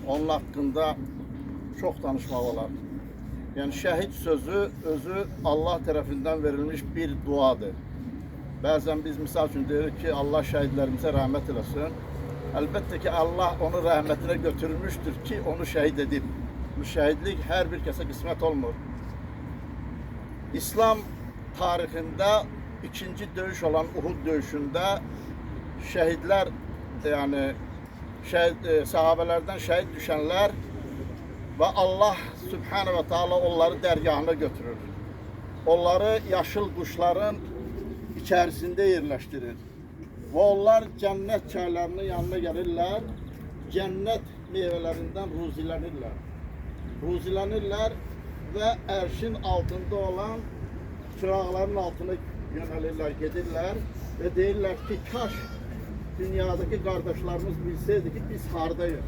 onun hakkında çok danışmaq olar. Yani şəhid sözü özü Allah tərəfindən verilmiş bir duadır. Bəzən biz misal üçün deyirik ki, Allah şəhidlərimizə rəhmət eləsin. Əlbəttə ki, Allah onu rəhmətinə götürmüşdür ki, onu şəhid edib. Bu şəhidlik hər bir kəsə qismət olmur. İslam tarixində ikinci döyüş olan Uhud döyüşündə şəhidlər, yəni sahabələrdən şəhid düşənlər və Allah Subhanahu ve Taala onları dərgahına götürür. Onları yaşıl quşların içərisində yerləşdirir. Və onlar cənnət çaylarının yanına gəlirlər, cənnət meyvələrindən ruzilənirlər. Ruzilənirlər və ərşin altında olan çıraqların altına yönəlirlər, gedirlər və deyirlər ki, kaş dünyadakı qardaşlarımız bilseydi ki, biz hardayıq.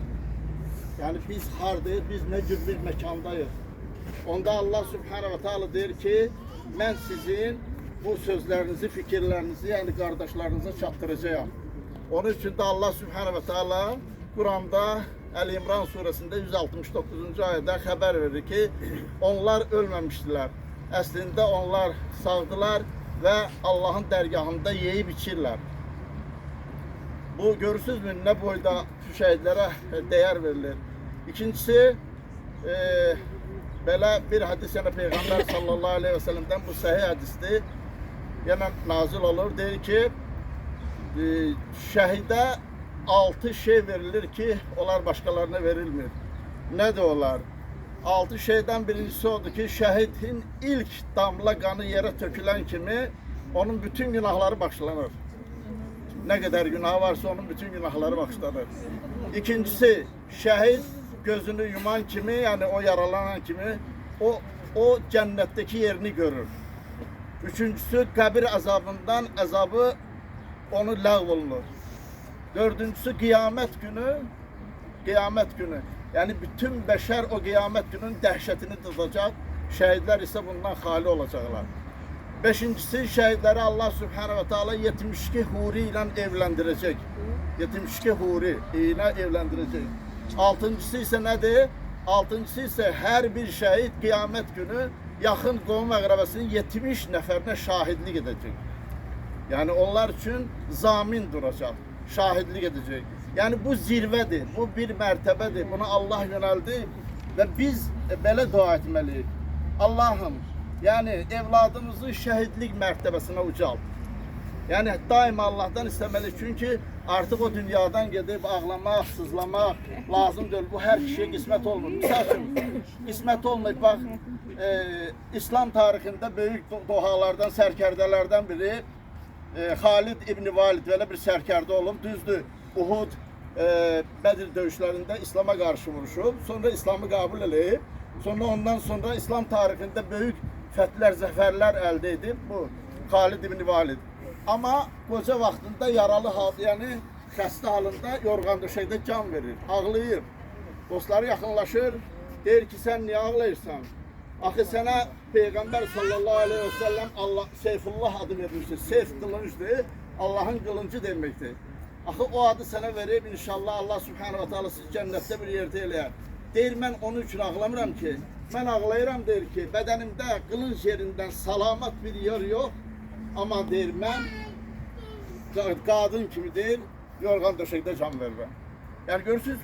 Yani biz hardayıq, biz ne cür bir mekandayız. Onda Allah Subhanahu ve Taala der ki, ben sizin bu sözlerinizi, fikirlerinizi, yani kardeşlerinize çatdıracağım. Onun için de Allah Subhanahu ve Taala Kur'an'da Ali İmran suresinde 169. ayette haber verir ki, onlar ölmemiştiler. Aslında onlar sağdılar ve Allah'ın dergahında yiyip içirler. Bu görürsünüz mü ne boyda şəhidlərə değer verilir. İkincisi, belə bir hadis yani Peygamber sallallahu aleyhi ve sellem'den bu sahih hadistir. Yani nazil olur, deyir ki, şəhidə 6 şey verilir ki, onlar başkalarına verilmir. Ne de olar? 6 şeyden birincisi odur ki, şəhidin ilk damla qanı yere tökülen kimi, onun bütün günahları bağışlanır. Ne kadar günah varsa onun bütün günahları bağışlanır. İkincisi, şəhid gözünü yuman kimi, yani o yaralanan kimi, o cennetteki yerini görür. Üçüncüsü, kabir azabından azabı onu ləğv olunur. Dördüncüsü, kıyamet günü. Yani bütün beşer o kıyamet günün dehşetini tadacak, şəhidlər ise bundan hali olacaklar. Beşincisi, şəhidləri Allah Subhanahu ve Taala 72 huri ile evlendirecek. 72 huri ile evlendirecek. Altıncısı ise nedir? Altıncısı ise her bir şəhid kıyamet günü yakın qohum əqrəbəsinin 70 nəfərinə şahidlik edecek. Yani onlar için zamin duracak, şahidlik edecek. Yani bu zirvedir, bu bir mertebedir. Buna Allah yöneldi ve biz belə dua etmeliyiz. Allah'ım, yani evladımızı şəhidlik mərtəbəsinə ucalt. Yani daima Allah'tan istemeli. Çünkü artık o dünyadan gidip ağlamak, sızlamak lazım değil. Bu her kişiye kısmet olmur. Misal üçün, kısmet olmayıp bak, İslam tarihinde büyük dohalardan, sərkərdələrdən biri Halid İbni Valid böyle bir sərkərdə olub. Düzdür, Uhud, Bedir döyüşlerinde İslam'a karşı vuruşub. Sonra İslam'ı kabul edib. Sonra ondan sonra İslam tarihinde büyük fətlər, zəfərlər əldə edib bu Halid İbni Valid. Ama koca vaxtında yaralı halde, yani xəstə halında yorğan döşəkdə can verir, ağlayır. Dostları yaxınlaşır, der ki, sen niye ağlayırsan? Axı sənə Peygamber sallallahu aleyhi ve sellem Seyfullah adı vermiştir. Seyf kılıncdır, Allah'ın kılıncı demektir. Axı o adı sənə verib, inşallah Allah Subhanahu ve Taala sizi cənnətdə bir yerde eləyər. Deyir, mən onun için ağlamıram ki, mən ağlayıram, deyir ki, bədənimdə qılınc yerindən salamat bir yer yok. Ama deyir, mən qadın kimi deyir, yorğan döşəkdə can verirəm. Yani görürsünüz.